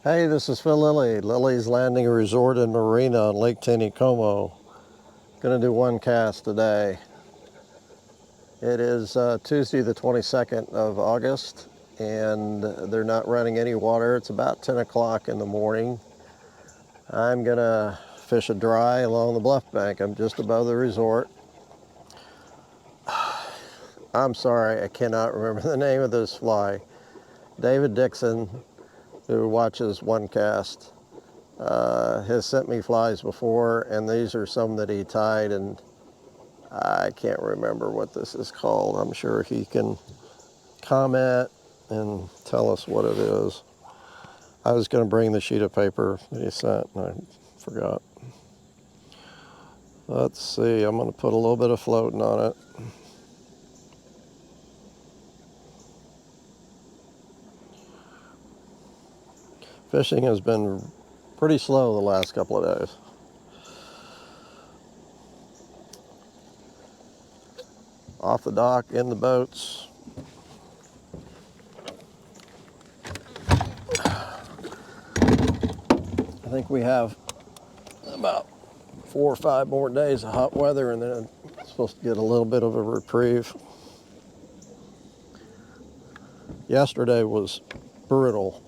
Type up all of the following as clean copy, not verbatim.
Hey, this is Phil Lilley, Lilley's Landing Resort in Marina on Lake Taneycomo. Gonna do one cast today. It is Tuesday the 22nd of August, and they're not running any water. It's about 10 o'clock in the morning. I'm gonna fish a dry along the bluff bank. I'm just above the resort. I'm sorry, I cannot remember the name of this fly. David Dixon, who watches One Cast, has sent me flies before, and these are some that he tied, and I can't remember what this is called. I'm sure he can comment and tell us what it is. I was going to bring the sheet of paper that he sent, and I forgot. Let's see, I'm going to put a little bit of floating on it. Fishing has been pretty slow the last couple of days. Off the dock, in the boats. I think we have about 4 or 5 more days of hot weather, and then it's supposed to get a little bit of a reprieve. Yesterday was brutal.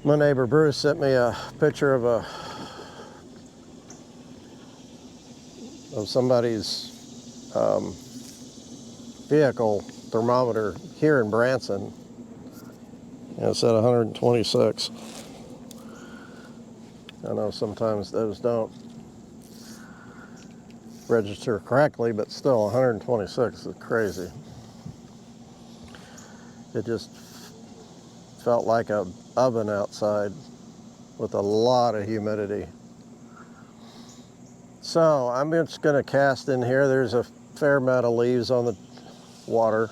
My neighbor Bruce sent me a picture of somebody's vehicle thermometer here in Branson, and it said 126. I know sometimes those don't register correctly, but still 126 is crazy. It just felt like an oven outside with a lot of humidity. So I'm just going to cast in here. There's a fair amount of leaves on the water.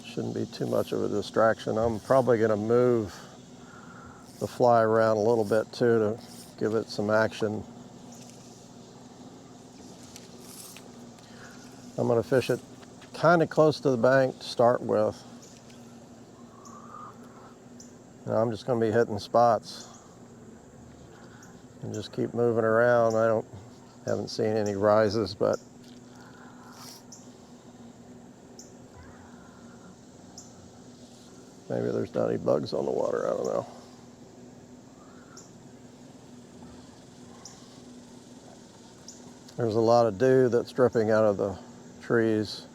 Shouldn't be too much of a distraction. I'm probably going to move the fly around a little bit too to give it some action. I'm going to fish it kind of close to the bank to start with. And I'm just going to be hitting spots and just keep moving around. Haven't seen any rises, but maybe there's not any bugs on the water, I don't know. There's a lot of dew that's dripping out of the trees.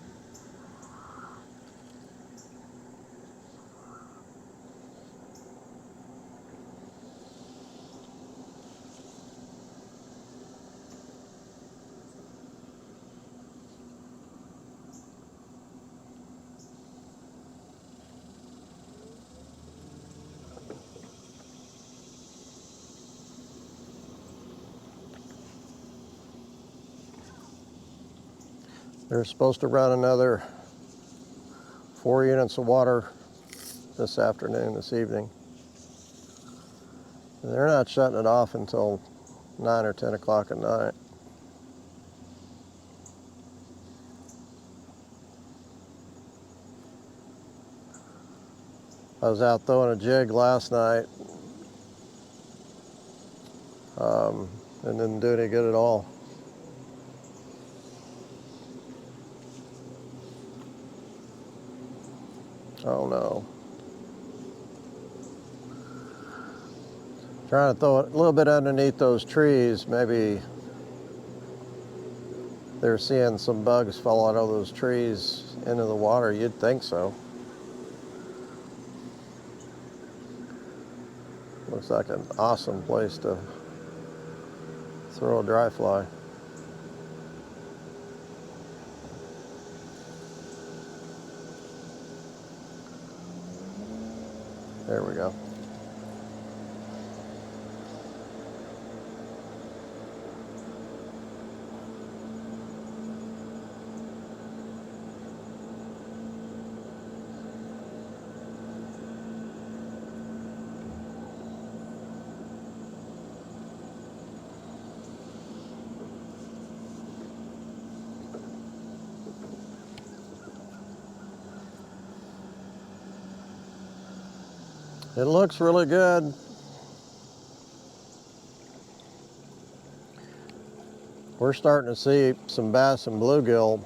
They're supposed to run another 4 units of water this afternoon, this evening. And they're not shutting it off until 9 or 10 o'clock at night. I was out throwing a jig last night and didn't do any good at all. Oh no. Trying to throw it a little bit underneath those trees. Maybe they're seeing some bugs fall out of those trees into the water. You'd think so. Looks like an awesome place to throw a dry fly. There we go. It looks really good. We're starting to see some bass and bluegill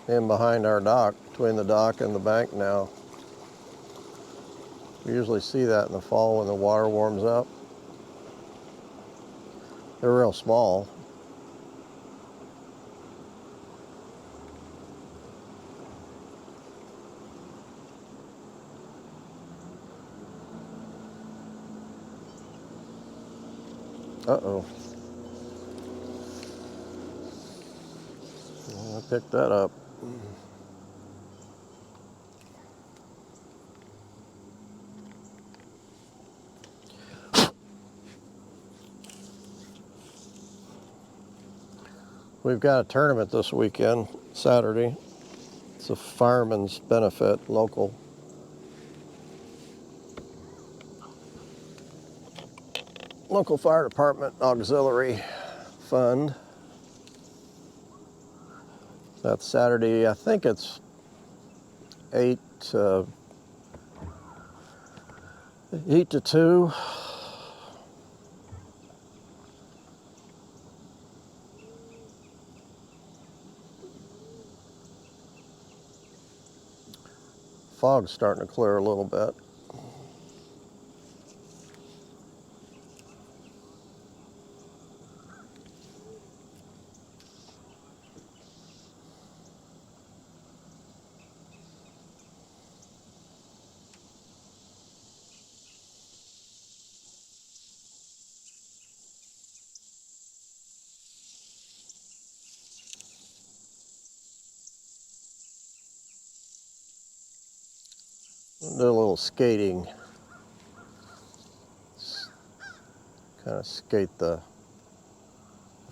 in behind our dock, between the dock and the bank now. We usually see that in the fall when the water warms up. They're real small. Uh-oh. I picked that up. We've got a tournament this weekend, Saturday. It's a fireman's benefit, local. Local fire department auxiliary fund. That's Saturday. I think it's 8 to 2. Fog's starting to clear a little bit. Do a little skating. Kind of skate the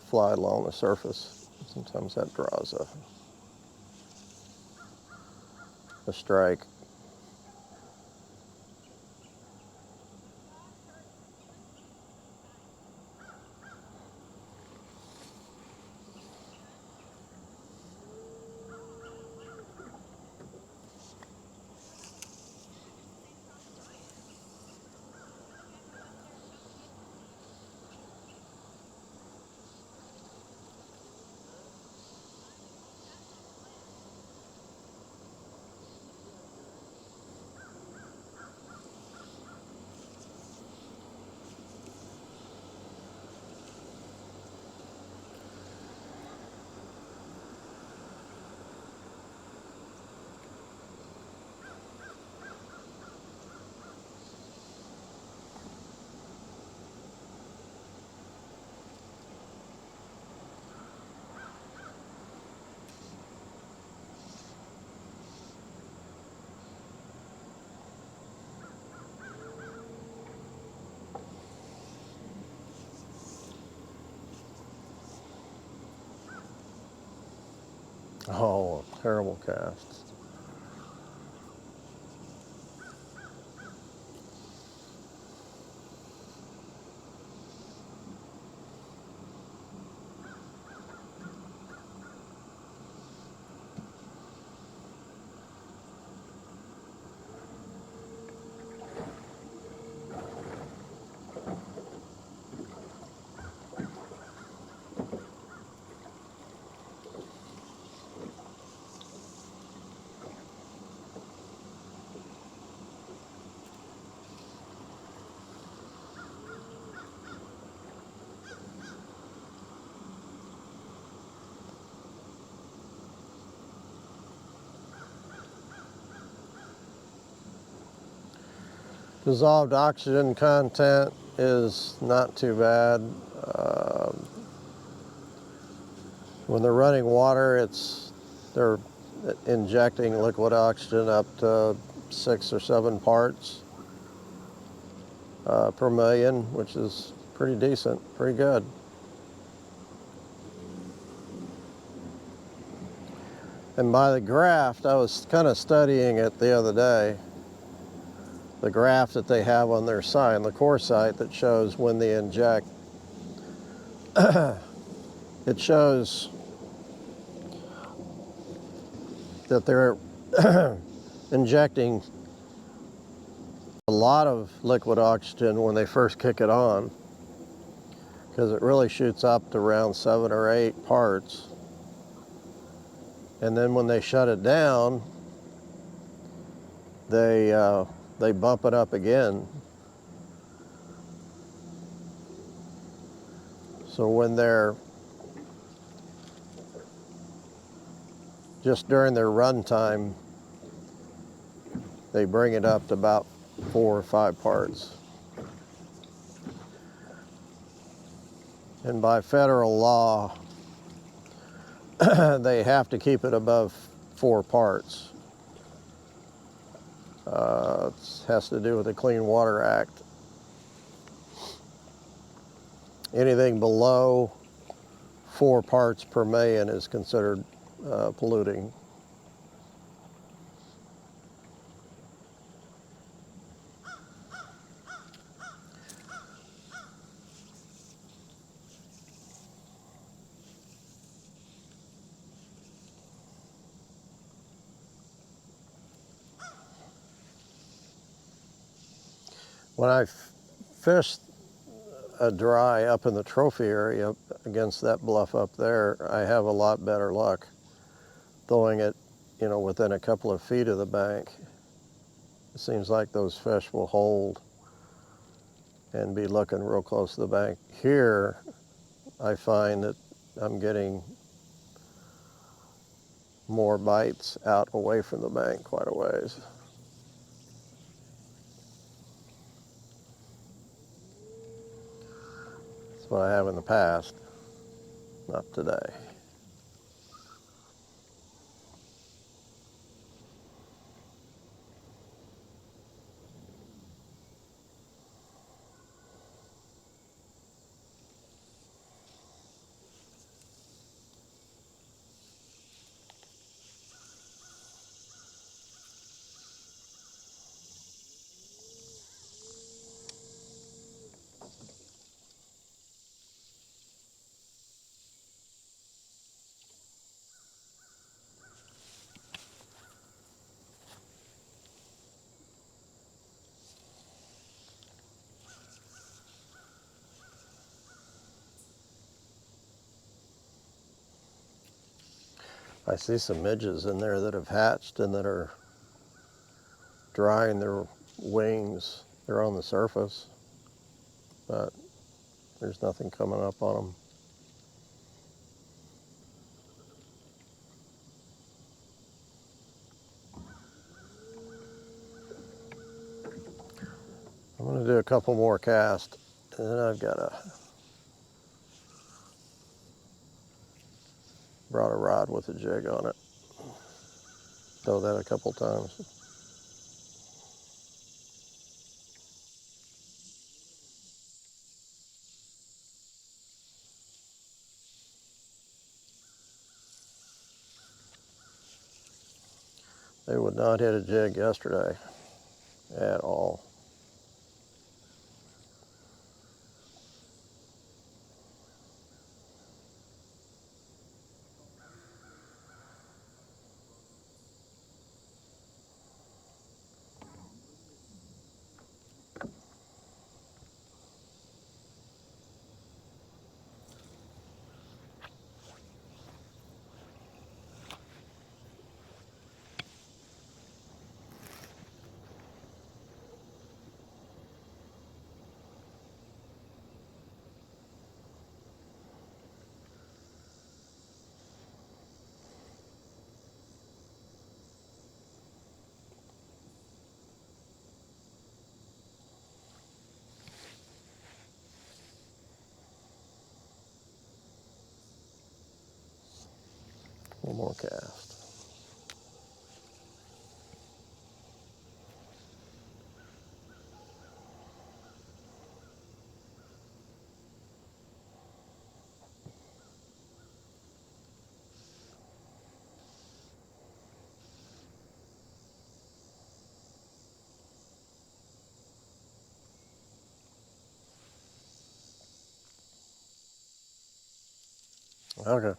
fly along the surface. Sometimes that draws a strike. Oh, terrible cast. Dissolved oxygen content is not too bad. When they're running water, they're injecting liquid oxygen up to 6 or 7 parts per million, which is pretty decent, pretty good. And by the graph, I was kind of studying it the other day, the graph that they have on their sign, the core site, that shows when they inject. It shows that they're injecting A lot of liquid oxygen when they first kick it on, because it really shoots up to around 7 or 8 parts. And then when they shut it down, they bump it up again. So when they're just during their run time, they bring it up to about 4 or 5 parts. And by federal law, they have to keep it above 4 parts. It has to do with the Clean Water Act. Anything below 4 parts per million is considered polluting. When I fished a dry up in the trophy area against that bluff up there, I have a lot better luck throwing it, within a couple of feet of the bank. It seems like those fish will hold and be looking real close to the bank. Here, I find that I'm getting more bites out away from the bank quite a ways. That's what I have in the past, not today. I see some midges in there that have hatched and that are drying their wings. They're on the surface, but there's nothing coming up on them. I'm going to do a couple more casts, and then I've brought a rod with a jig on it. Throw that a couple times. They would not hit a jig yesterday at all. One more cast. Okay.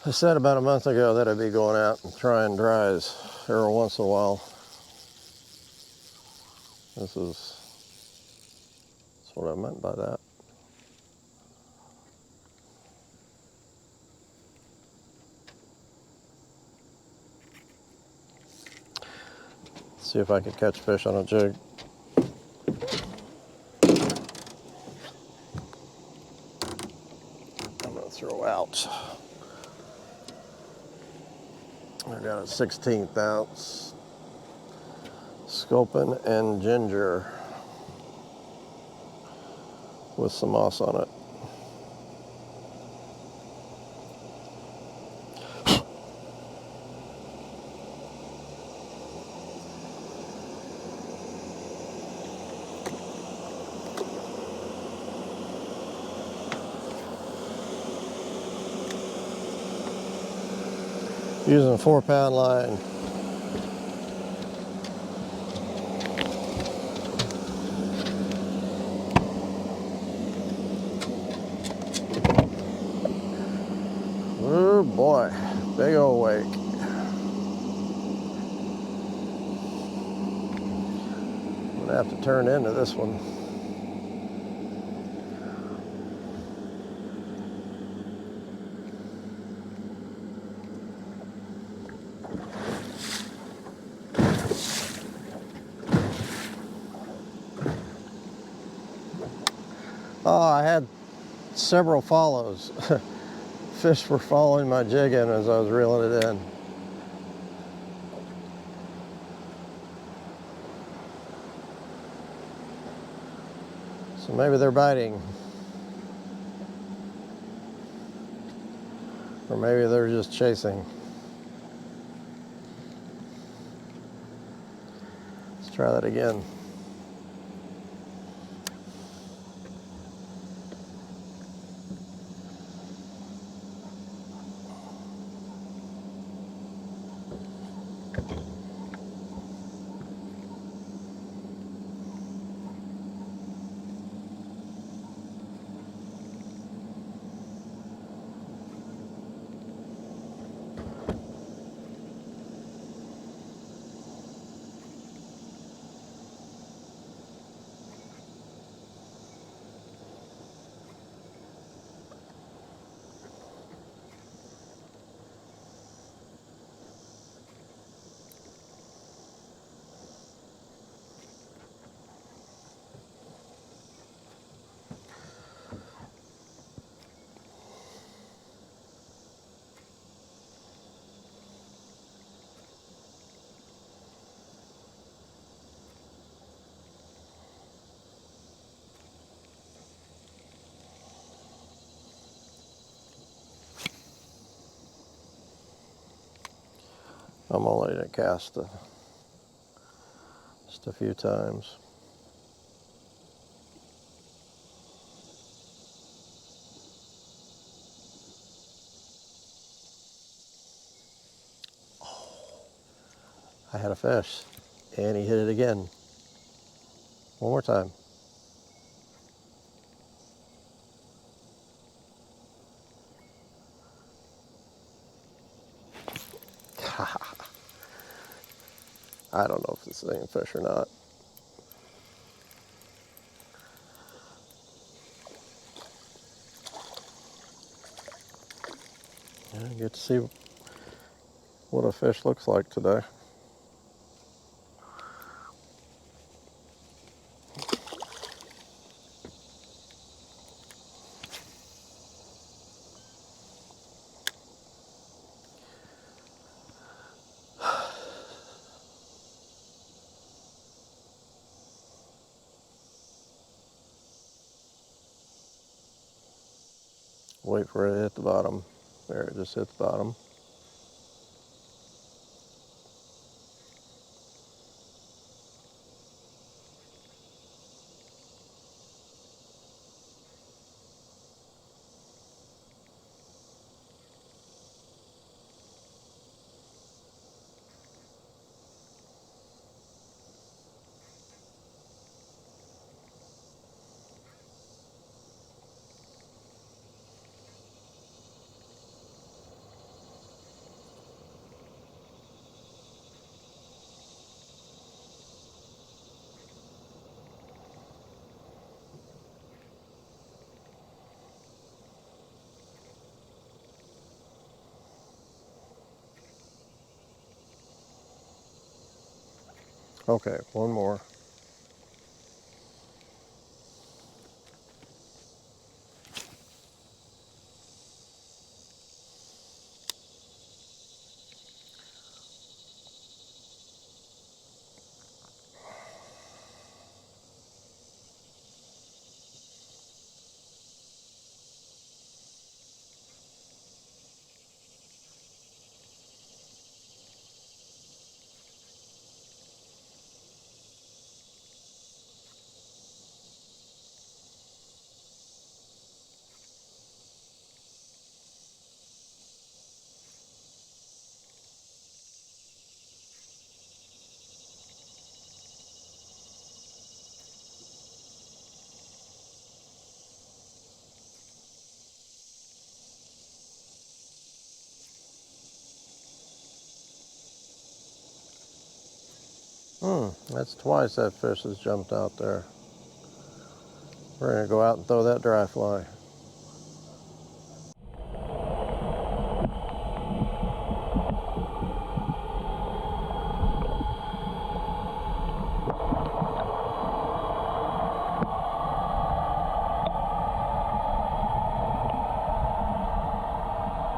I said about a month ago that I'd be going out and trying dries every once in a while. That's what I meant by that. See if I can catch fish on a jig. I'm gonna throw out. I got a 16th ounce sculpin and ginger with some moss on it. Using a 4-pound line. Oh boy, big old wake. I'm gonna have to turn into this one. Oh, I had several follows. Fish were following my jig in as I was reeling it in. So maybe they're biting. Or maybe they're just chasing. Let's try that again. I'm only gonna cast just a few times. I had a fish, and he hit it again. One more time. I don't know if it's the same fish or not. Yeah, get to see what a fish looks like today. Wait for it to hit the bottom. There, it just hit the bottom. Okay, one more. That's twice that fish has jumped out there. We're gonna go out and throw that dry fly.